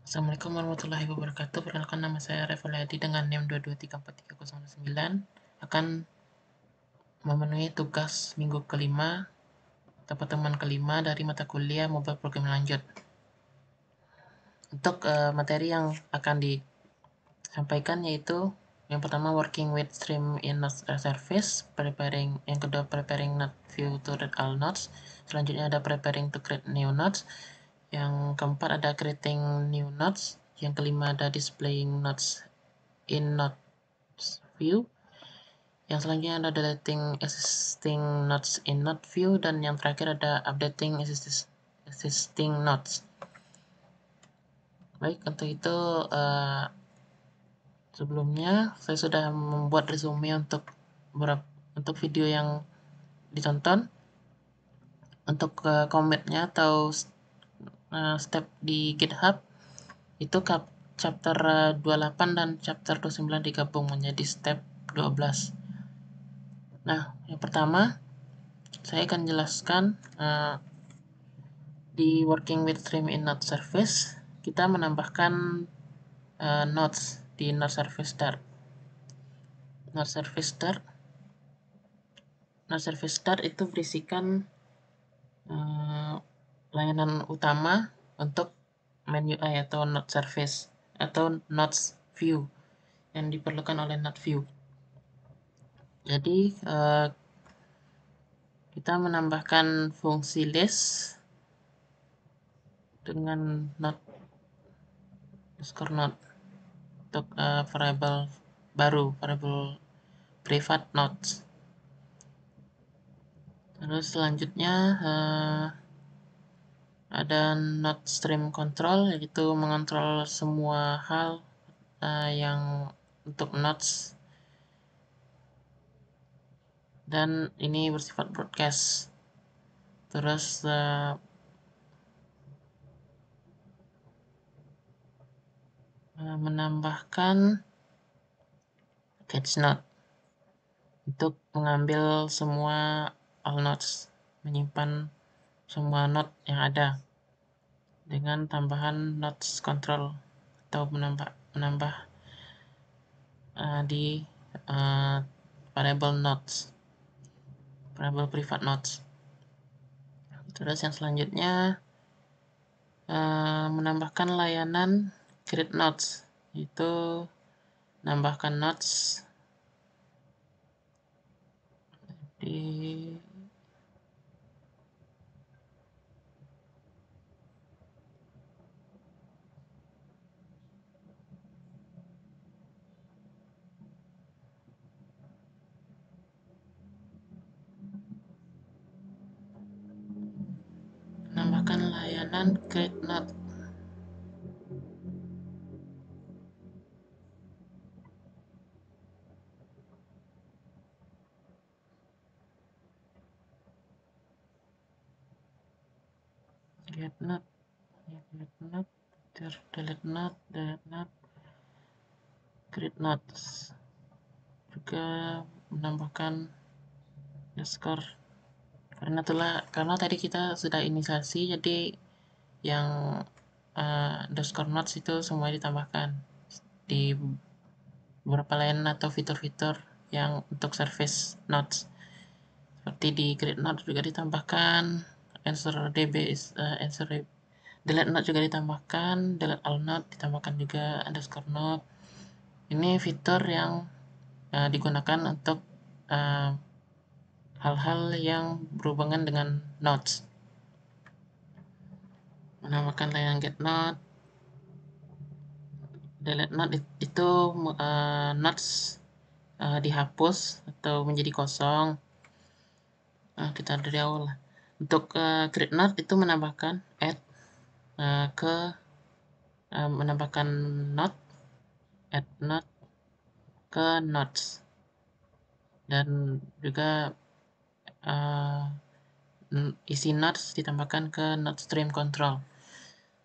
Assalamualaikum warahmatullahi wabarakatuh. Perkenalkan, nama saya Revalayadi dengan NIM 2234309. Akan memenuhi tugas minggu kelima atau pertemuan kelima dari mata kuliah Mobile Program Lanjut. Untuk materi yang akan disampaikan yaitu yang pertama working with stream in node service, yang kedua preparing node view to read all nodes, selanjutnya ada preparing to create new nodes, yang keempat ada creating new nodes, yang kelima ada displaying nodes in nodes view, yang selanjutnya ada deleting existing nodes in node view, dan yang terakhir ada updating existing nodes. Baik, untuk itu sebelumnya saya sudah membuat resume untuk video yang ditonton. Untuk commit-nya atau step di GitHub itu chapter 28 dan chapter 29 digabung menjadi step 12. Nah, yang pertama saya akan jelaskan di working with stream in node service kita menambahkan nodes di node service start. Node service start itu berisikan layanan utama untuk main UI atau node service atau nodes view yang diperlukan oleh node view. Jadi kita menambahkan fungsi list dengan node node untuk variable baru, variable private nodes. Terus selanjutnya ada node stream control, yaitu mengontrol semua hal yang untuk nodes, dan ini bersifat broadcast. Terus menambahkan catch node untuk mengambil semua all nodes, menyimpan semua node yang ada dengan tambahan nodes control atau menambah di variable private nodes. Terus yang selanjutnya menambahkan layanan create nodes, yaitu menambahkan nodes di create node. Delete node, create nodes. Juga menambahkan underscore karena tadi kita sudah inisiasi, jadi yang underscore nodes itu semua ditambahkan di beberapa layanan atau fitur-fitur yang untuk service nodes. Seperti di create node juga ditambahkan, delete node juga ditambahkan, delete all node ditambahkan juga underscore node. Ini fitur yang digunakan untuk hal-hal yang berhubungan dengan nodes. Menambahkan layanan get node, delete node itu nodes dihapus atau menjadi kosong. Kita dari awal. Untuk create node itu menambahkan menambahkan node, add node ke nodes, dan juga isi nodes ditambahkan ke node stream control.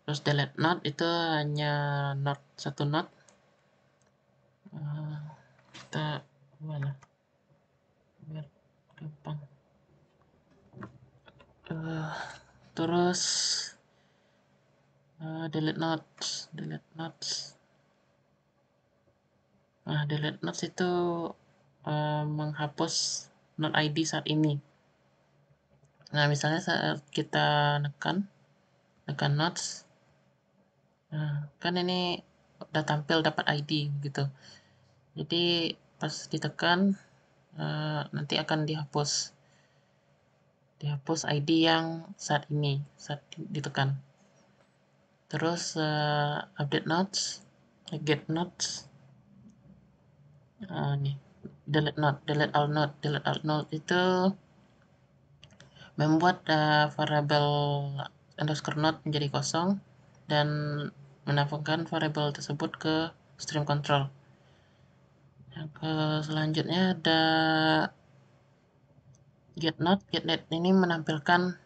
Terus delete node itu hanya satu node. Kita mana biar gampang. Terus delete notes. Nah, delete notes itu menghapus note ID saat ini. Nah, misalnya saat kita nekan notes, nah, kan ini udah tampil dapat ID gitu. Jadi pas ditekan nanti akan dihapus ID yang saat ditekan. Terus update notes, get notes, nih delete all note itu membuat variabel underscore note menjadi kosong dan menambahkan variabel tersebut ke stream control. Yang selanjutnya ada get note ini menampilkan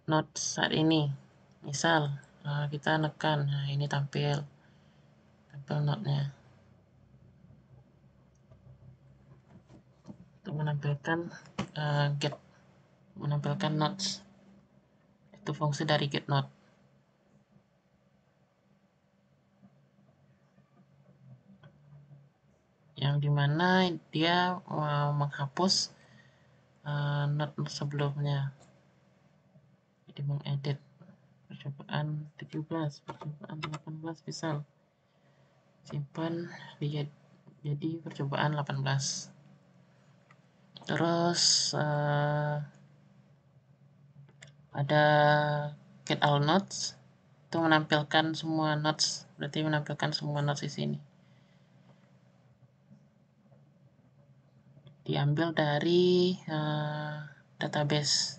note saat ini. Misal kita nekan, nah ini tampil note-nya untuk menampilkan menampilkan notes. Itu fungsi dari get note. Yang dimana dia menghapus note sebelumnya. Jadi mengedit percobaan 17, percobaan 18 misal. Simpan jadi percobaan 18. Terus ada get all notes itu menampilkan semua notes, berarti menampilkan semua notes di sini. Diambil dari database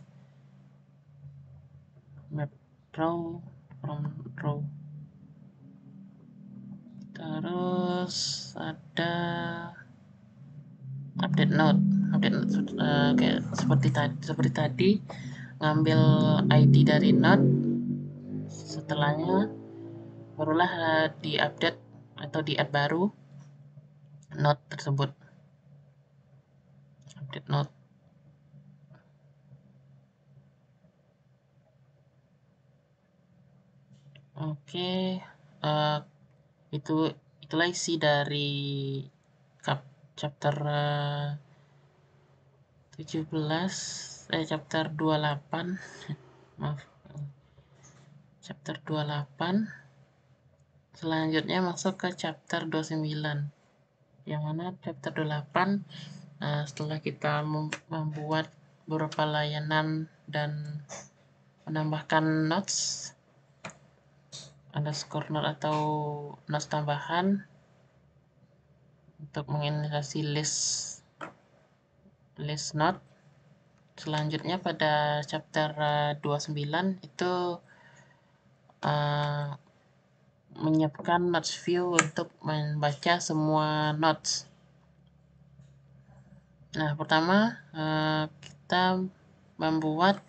map row from row. Terus ada update note kayak seperti tadi ngambil ID dari node, setelahnya barulah diupdate atau di add baru node tersebut. Update node. Oke, itulah isi dari chapter 28 maaf, chapter 28. Selanjutnya masuk ke chapter 29, yang mana chapter 28 setelah kita membuat beberapa layanan dan menambahkan notes underscore note atau notes tambahan untuk menginisiasi list note. Selanjutnya pada chapter 29 itu menyiapkan notes view untuk membaca semua notes. Nah, pertama kita membuat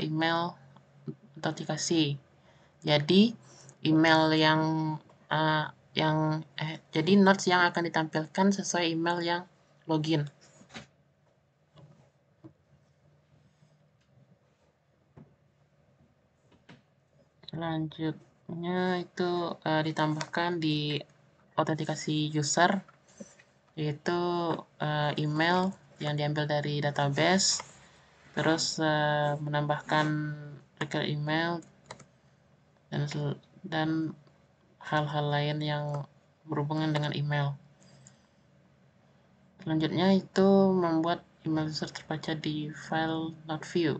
email autentikasi. Jadi email jadi notes yang akan ditampilkan sesuai email yang login. Selanjutnya itu ditambahkan di autentikasi user, yaitu email yang diambil dari database, terus menambahkan record email dan hal-hal lain yang berhubungan dengan email. Selanjutnya itu membuat email user terbaca di file not view.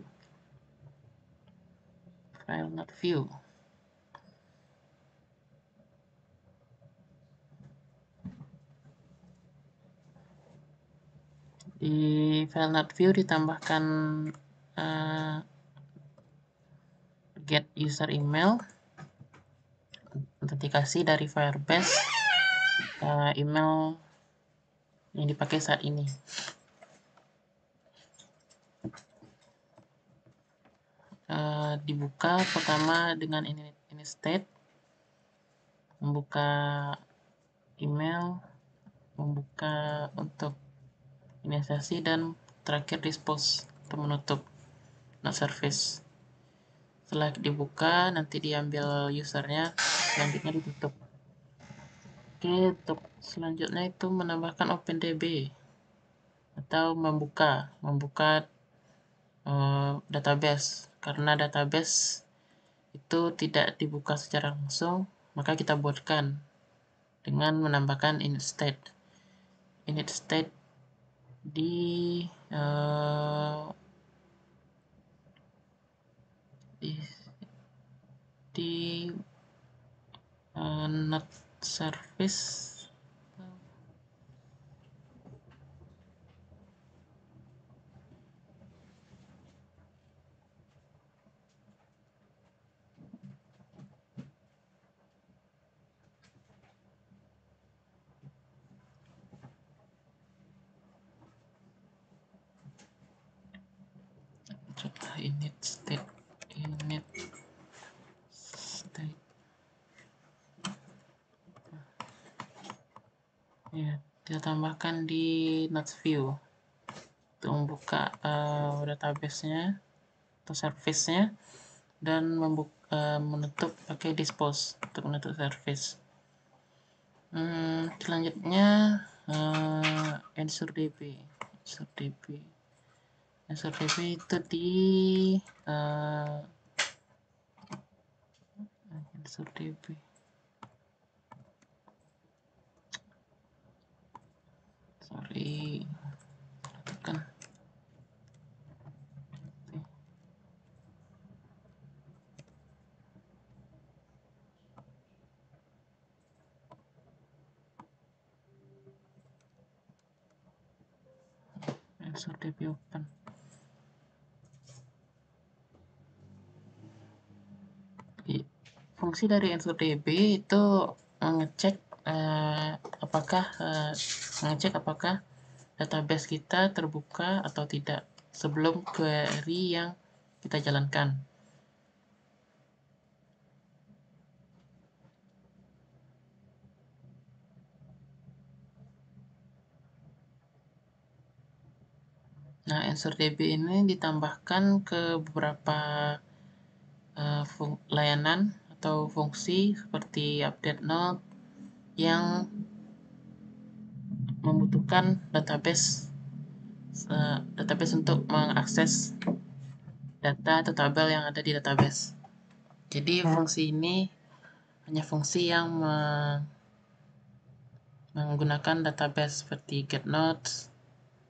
Di file not view ditambahkan get user email, autentikasi dari Firebase email yang dipakai saat ini. Dibuka pertama dengan ini state, membuka email, membuka untuk inisiasi, dan terakhir dispose untuk menutup not service. Setelah dibuka, nanti diambil usernya, selanjutnya ditutup. Oke, untuk selanjutnya itu menambahkan OpenDB atau membuka database. Karena database itu tidak dibuka secara langsung, maka kita buatkan dengan menambahkan init state di not service. init state ya, kita tambahkan di not view untuk membuka database-nya atau service-nya, dan menutup pakai dispose untuk menutup service. Selanjutnya ensure DB itu di ensure DB tekan ensure DB open. Fungsi dari ensure DB itu mengecek apakah database kita terbuka atau tidak sebelum query yang kita jalankan. Nah, ensure DB ini ditambahkan ke beberapa layanan atau fungsi seperti update node yang membutuhkan database untuk mengakses data atau tabel yang ada di database. Jadi fungsi ini hanya fungsi yang menggunakan database seperti get nodes,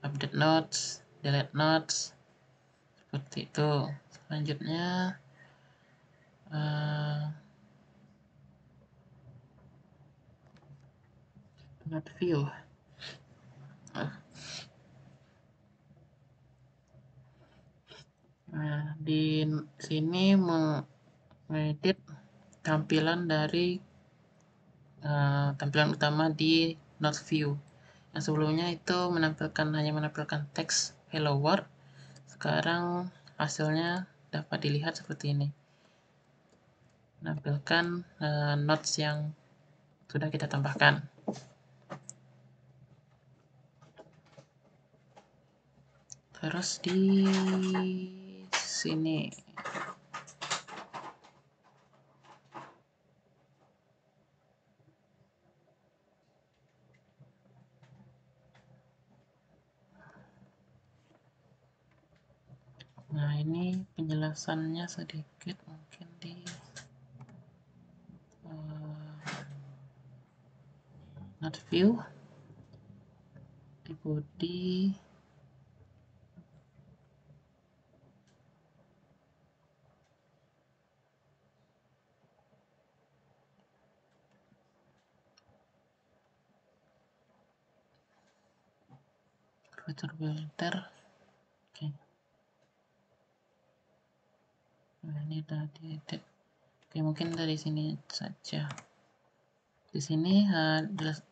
update nodes, delete nodes, seperti itu. Selanjutnya not view. Nah, di sini mengedit tampilan dari tampilan utama di not view. Yang sebelumnya itu hanya menampilkan teks hello world. Sekarang hasilnya dapat dilihat seperti ini. Menampilkan nodes yang sudah kita tambahkan. Terus di sini nah, ini penjelasannya sedikit mungkin di not view, di body, feature builder. Oke. Nah, ini udah diedit. Oke, mungkin dari sini saja. Di sini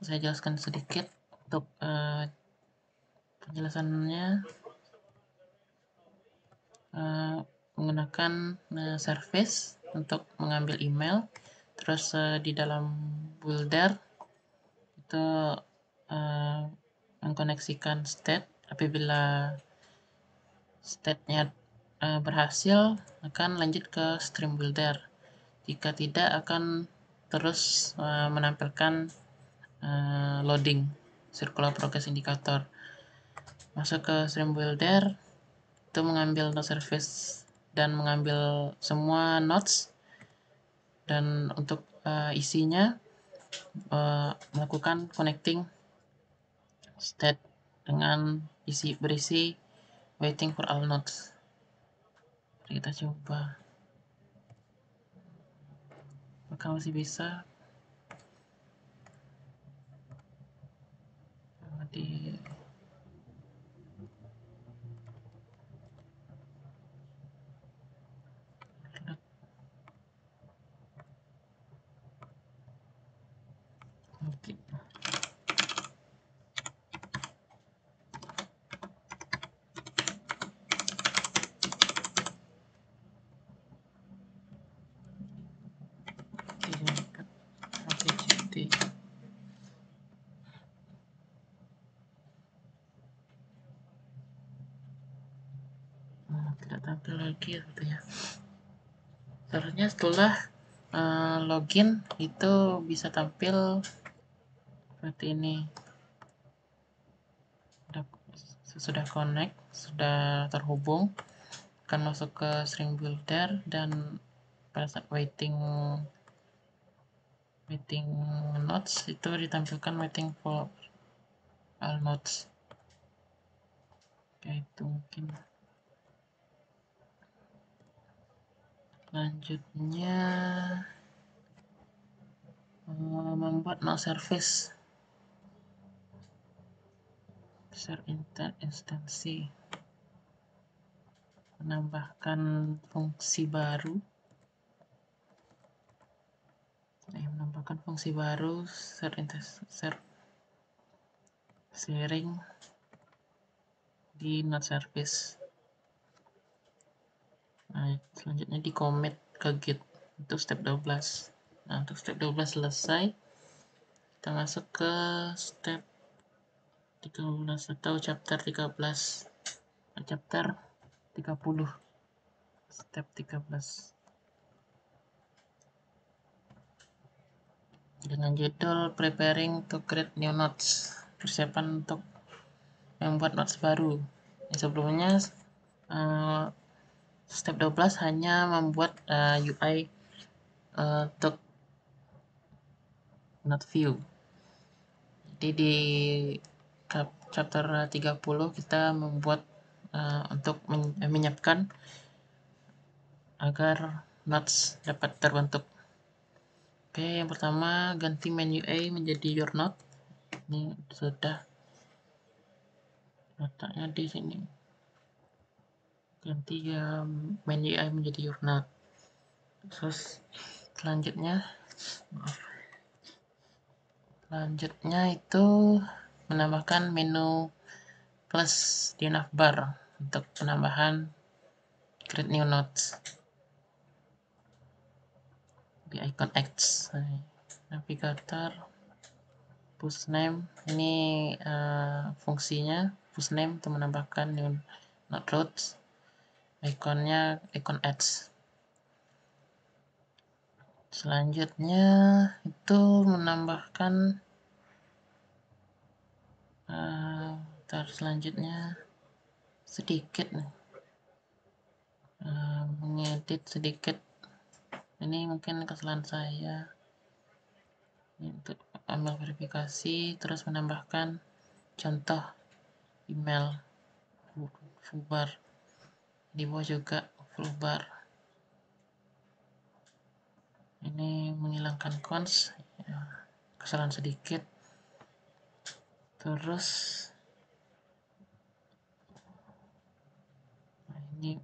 saya jelaskan sedikit untuk penjelasannya. Menggunakan service untuk mengambil email. Terus di dalam builder itu mengkoneksikan state. Apabila state-nya berhasil, akan lanjut ke stream builder. Jika tidak, akan terus menampilkan loading circular progress indicator. Masuk ke stream builder, itu mengambil node service dan mengambil semua nodes, dan untuk isinya melakukan connecting state dengan berisi waiting for all nodes. Kita coba apakah masih bisa. Di oke. Tidak tampil lagi ya. Seharusnya setelah login itu bisa tampil seperti ini. Sudah connect, sudah terhubung, akan masuk ke stream builder, dan pada saat waiting nodes itu ditampilkan waiting for all nodes. Oke, itu mungkin. Selanjutnya membuat node service share instansi, menambahkan fungsi baru. Sharing di node service. Nah, selanjutnya di commit ke git untuk step 12. Nah, untuk step 12 selesai, kita masuk ke step 13 atau chapter 13. Chapter 30. Step 13. Dengan judul Preparing to Create New Nodes. Persiapan untuk membuat nodes baru. Sebelumnya step 12 hanya membuat UI untuk node view. Jadi di chapter 30 kita membuat untuk menyiapkan agar nodes dapat terbentuk. Oke, yang pertama ganti main UI menjadi your node. Ini sudah letaknya di sini. Ganti main UI menjadi your node. Terus selanjutnya itu menambahkan menu plus di navbar untuk penambahan create new nodes di icon X. Navigator push name, ini fungsinya push name untuk menambahkan new node routes. Ikonnya icon X. Selanjutnya itu menambahkan selanjutnya sedikit mengedit sedikit. Ini mungkin kesalahan saya. Untuk ambil verifikasi, terus menambahkan contoh email full bar, di bawah juga full bar. Ini menghilangkan cons, ya, kesalahan sedikit. Terus ini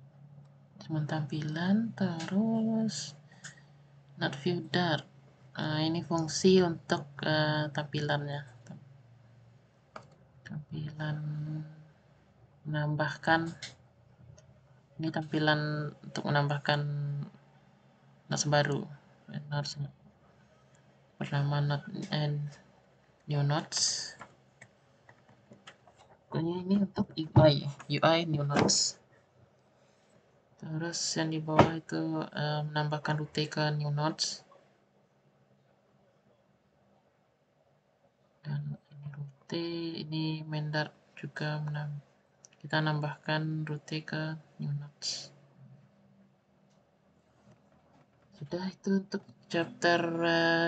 cuma tampilan. Terus not view dart, ini fungsi untuk tampilannya. Tampilan menambahkan, ini tampilan untuk menambahkan nodes baru, nodes bernama node and new nodes. Pokoknya ini untuk UI new nodes. Terus yang di bawah itu menambahkan route ke new nodes. Dan ini route, ini mendart juga kita nambahkan route ke new nodes. Sudah, itu untuk chapter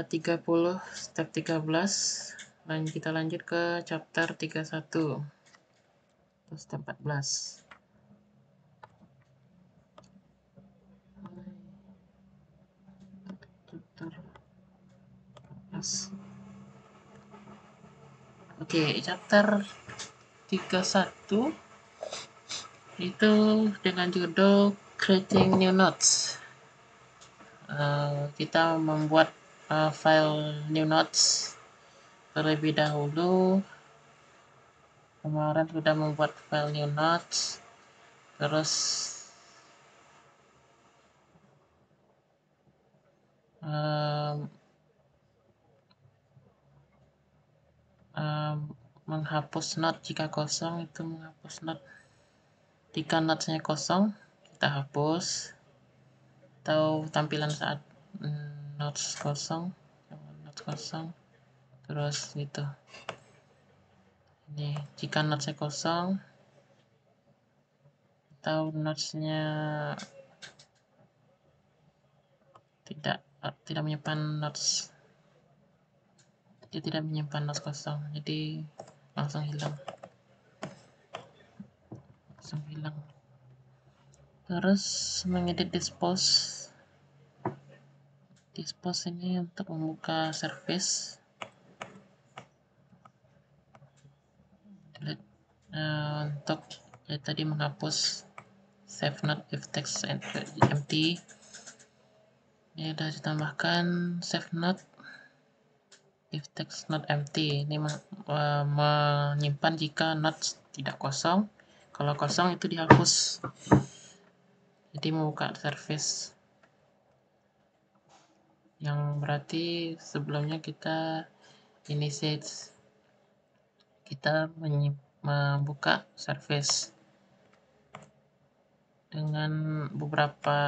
30 step 13. Dan kita lanjut ke chapter 31 step 14. Chapter 14. Oke, chapter 31 itu dengan judul Creating New Nodes. Kita membuat file new nodes terlebih dahulu. Kemarin sudah membuat file new nodes, terus menghapus node jika kosong. Itu menghapus node jika nodesnya kosong, kita hapus, atau tampilan saat nodes kosong, terus gitu. Ini jika nodesnya kosong atau nodesnya tidak menyimpan nodes, dia tidak menyimpan nodes kosong, jadi langsung hilang. Terus mengedit dispose ini untuk membuka service. Untuk tadi menghapus save node if text empty. Ini sudah ditambahkan save node if text not empty. Ini menyimpan jika node tidak kosong. Kalau kosong itu dihapus. Jadi membuka service, yang berarti sebelumnya kita initiate, kita membuka service dengan beberapa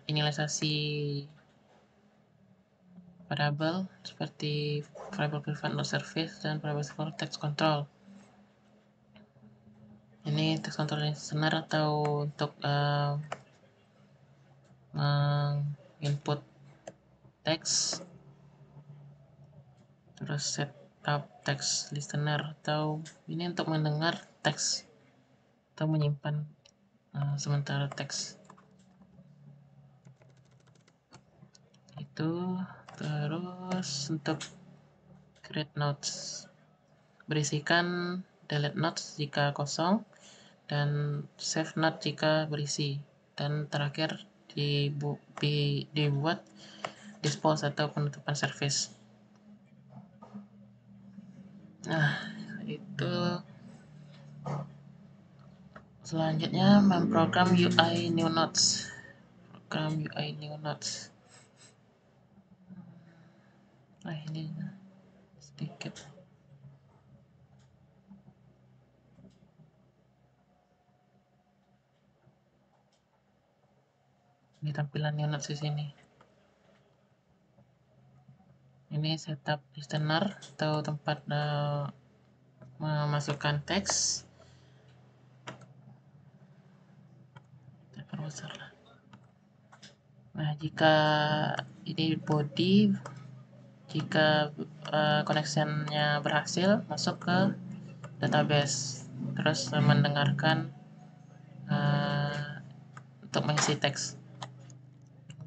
inisialisasi variabel seperti variable private node service dan variable text control. Ini text control listener atau untuk input teks, terus setup text listener, atau ini untuk mendengar teks atau menyimpan sementara teks itu. Terus untuk create nodes, berisikan delete nodes jika kosong dan save node jika berisi, dan terakhir dibuat dispose atau penutupan service. Nah, itu selanjutnya memprogram UI new nodes. Program UI new nodes. Nah, ini sedikit. Ini tampilan new nodes di sini. Ini setup listener atau tempat memasukkan teks. Kita perbesar lah. Nah, jika ini body, jika connection-nya berhasil, masuk ke database, terus mendengarkan untuk mengisi teks.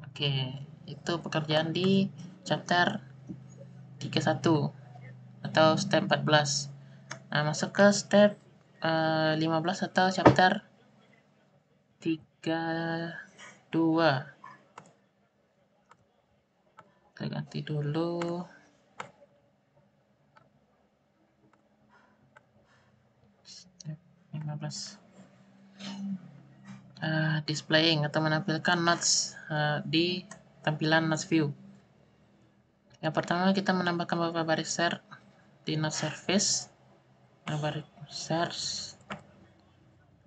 Oke, itu pekerjaan di chapter 31 atau step 14. Nah, masuk ke step 15 atau chapter 32. Kita ganti dulu. Step 15. Displaying atau menampilkan nodes di tampilan nodes view. Yang pertama, kita menambahkan beberapa barisan di node service. search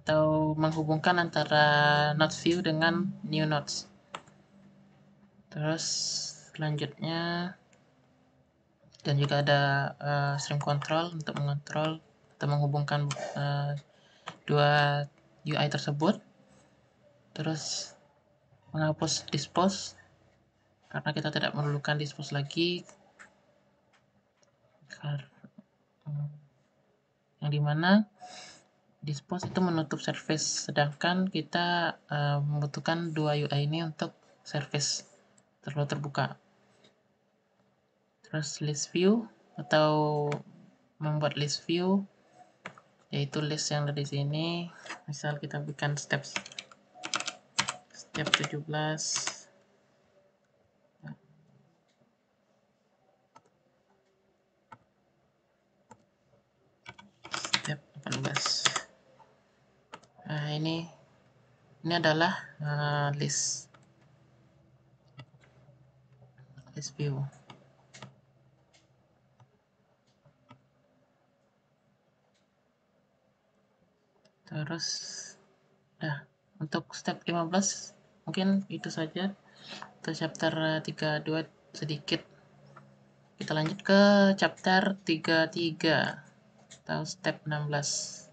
atau menghubungkan antara node view dengan new nodes. Terus selanjutnya, dan juga ada stream control untuk mengontrol atau menghubungkan dua UI tersebut. Terus menghapus dispose karena kita tidak memerlukan dispose lagi, yang dimana dispose itu menutup service, sedangkan kita membutuhkan dua UI ini untuk service terbuka. Terus list view atau membuat list view, yaitu list yang ada di sini. Misal kita bikin step 17, step 18. Nah, ini adalah list view. Terus untuk step 15 mungkin itu saja. Untuk chapter 32 sedikit. Kita lanjut ke chapter 33 atau step 16.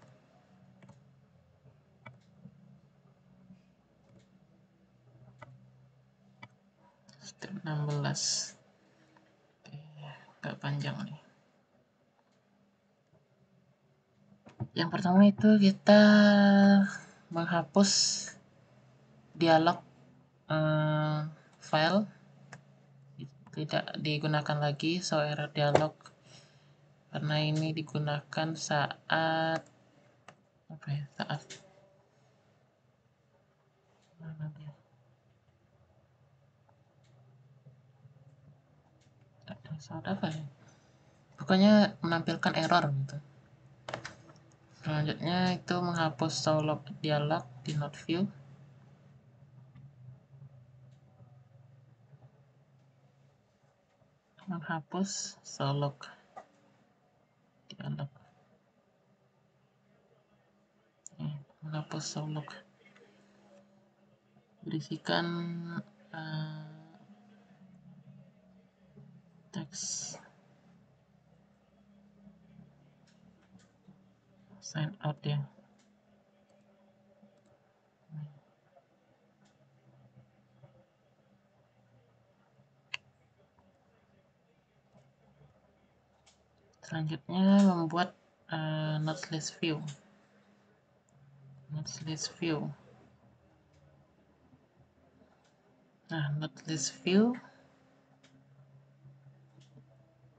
Step 16. Oke, agak panjang nih. Yang pertama itu kita menghapus dialog file, tidak digunakan lagi show error dialog, karena ini digunakan saat saat apa ya, pokoknya menampilkan error gitu. Selanjutnya itu menghapus show log dialog di node view. Menghapus show log dialog. Menghapus show log. Berisikan teks sign out ya. Selanjutnya membuat nodes list view. Nodes list view. Nah, nodes list view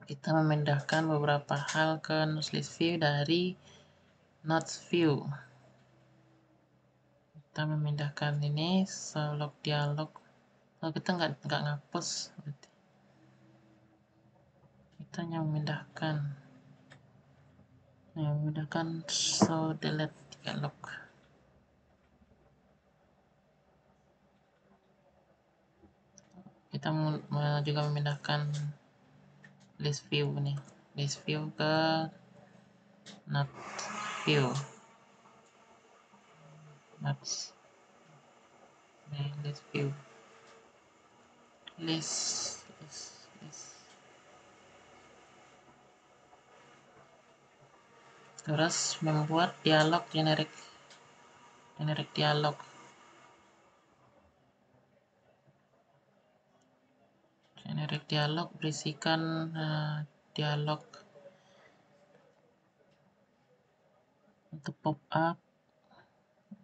kita memindahkan beberapa hal ke nodes list view dari nodes view. Kita memindahkan ini show log dialog. Kalau kita nggak ngapus, berarti kita hanya memindahkan show delete dialog. Kita juga memindahkan list view nih, list view ke node view. Nodes. List view. List. Terus membuat dialog generic dialog. Generic dialog berisikan dialog untuk pop up,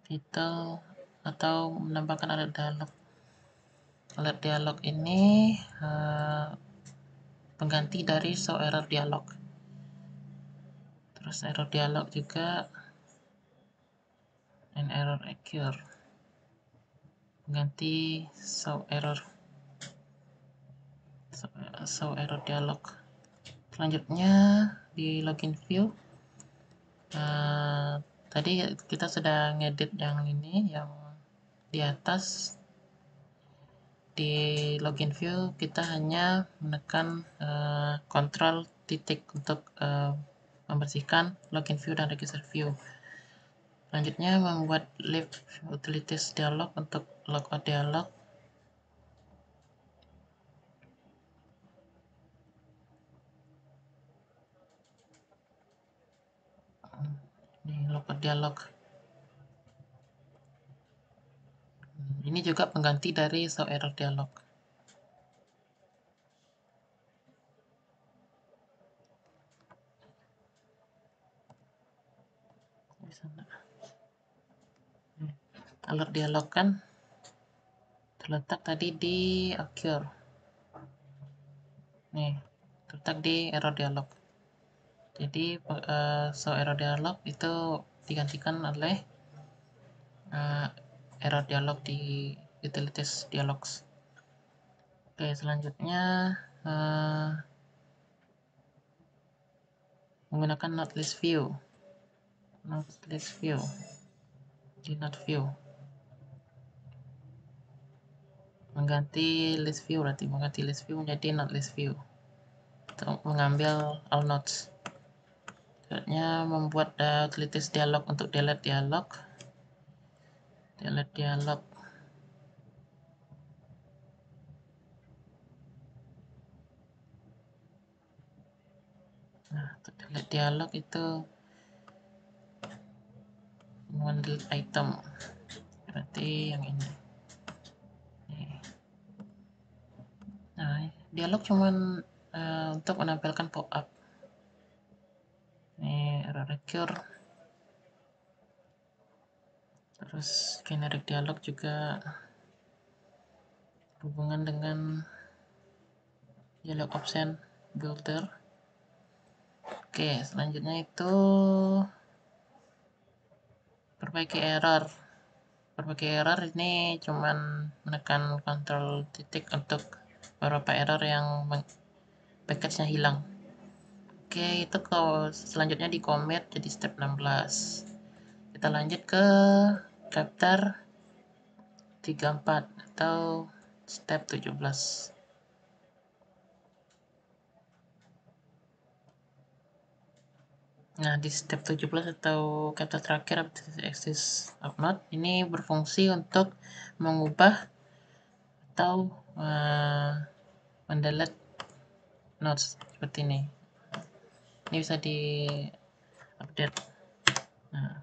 title, atau menambahkan alert dialog. Alert dialog ini pengganti dari show error dialog. Terus error dialog juga, and error occur, pengganti show error dialog. Selanjutnya di login view, tadi kita sudah ngedit yang ini, yang di atas. Di login view kita hanya menekan kontrol titik untuk membersihkan login view dan register view. Selanjutnya membuat leave utilities dialog untuk logout dialog. Ini logout dialog. Ini juga pengganti dari show error dialog. Alert dialog kan terletak tadi di occur. Nih, terletak di error dialog. Jadi show error dialog itu digantikan oleh error dialog di utilities dialogs. Oke, selanjutnya menggunakan not list view. Not list view di not view. Mengganti list view berarti mengganti list view menjadi not list view. Untuk mengambil all nodes. Selanjutnya membuat utilities dialog untuk delete dialog. Delete dialog. Nah, untuk delete dialog itu delete item. Berarti yang ini. Nah, dialog cuman untuk menampilkan pop-up. Ini error recur. Terus generic dialog juga hubungan dengan dialog option builder. Oke, selanjutnya itu perbaiki error. Perbaiki error ini cuman menekan kontrol titik untuk beberapa error yang package-nya hilang. Oke, itu kalau selanjutnya di commit jadi step 16. Kita lanjut ke chapter 34 atau step 17. Nah, di step 17 atau chapter terakhir access of node ini berfungsi untuk mengubah atau mendelete nodes seperti ini. Ini bisa di update. Nah,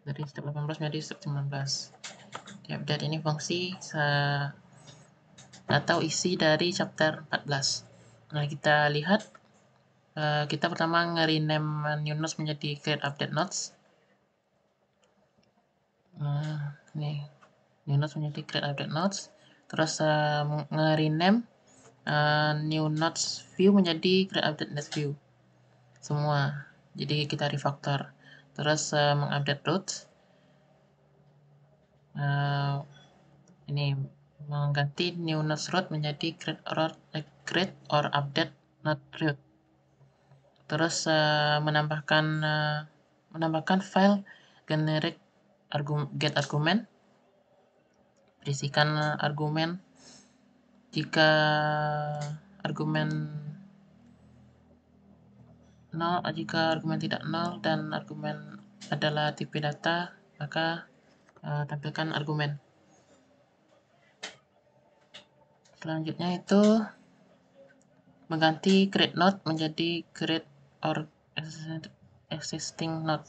dari step 18 menjadi step 19. Di update ini fungsi atau isi dari chapter 14. Nah, kita lihat kita pertama nge-rename new nodes menjadi create update nodes. Nah, nih new nodes menjadi create update nodes. Terus nge-rename new nodes view menjadi create update nodes view. Semua. Jadi kita refactor. Terus mengupdate root. Ini mengganti new nodes root menjadi create or update node root. Terus menambahkan file generic get argument, berisikan argumen. Jika argumen nol, jika argumen tidak nol dan argumen adalah tipe data, maka tampilkan argumen. Selanjutnya itu mengganti create node menjadi create or existing node.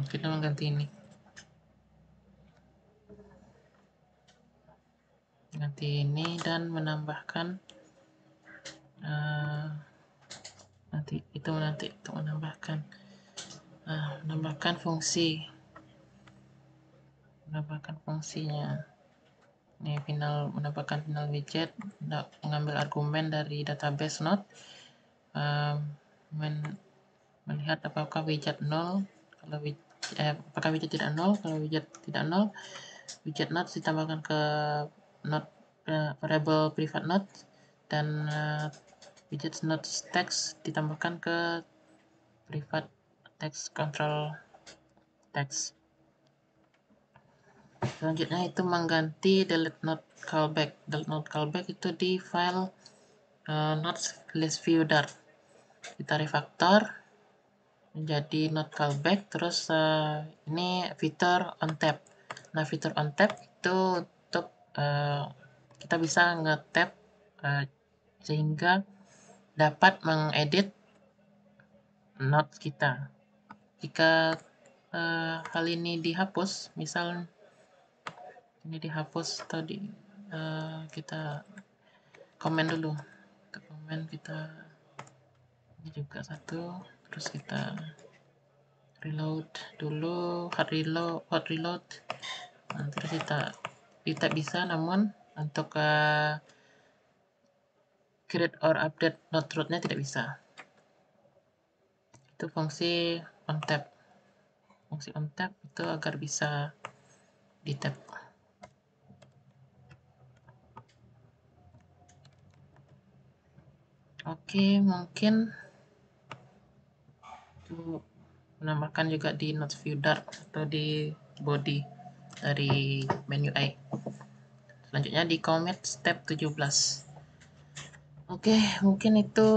Kita mengganti ini. Ganti ini dan menambahkan nanti untuk menambahkan fungsinya. Ini menambahkan final widget, mengambil argumen dari database node, melihat apakah widget nol, kalau apakah widget tidak nol, kalau widget tidak nol, widget node ditambahkan ke node variable private node dan widget node text ditambahkan ke private text control text. Selanjutnya itu mengganti delete not callback. Delete not callback itu di file notes list view dart. Kita refactor menjadi not callback, terus ini fitur on tap. Nah, fitur on tap itu untuk kita bisa nge-tap sehingga dapat mengedit note kita. Jika hal ini dihapus, misal ini dihapus tadi, kita komen dulu. Untuk komen kita ini juga satu, terus kita reload dulu, hot reload. Nah, terus kita bisa, namun untuk create or update note root-nya tidak bisa. Itu fungsi on tap. Fungsi on tap itu agar bisa di tap. Oke, mungkin itu menambahkan juga di note view dart atau di body dari menu I. Selanjutnya di commit step 17. Oke, mungkin itu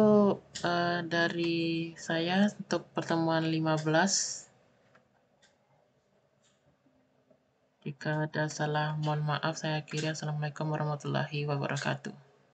dari saya untuk pertemuan 15. Jika ada salah, mohon maaf. Saya akhiri. Assalamualaikum warahmatullahi wabarakatuh.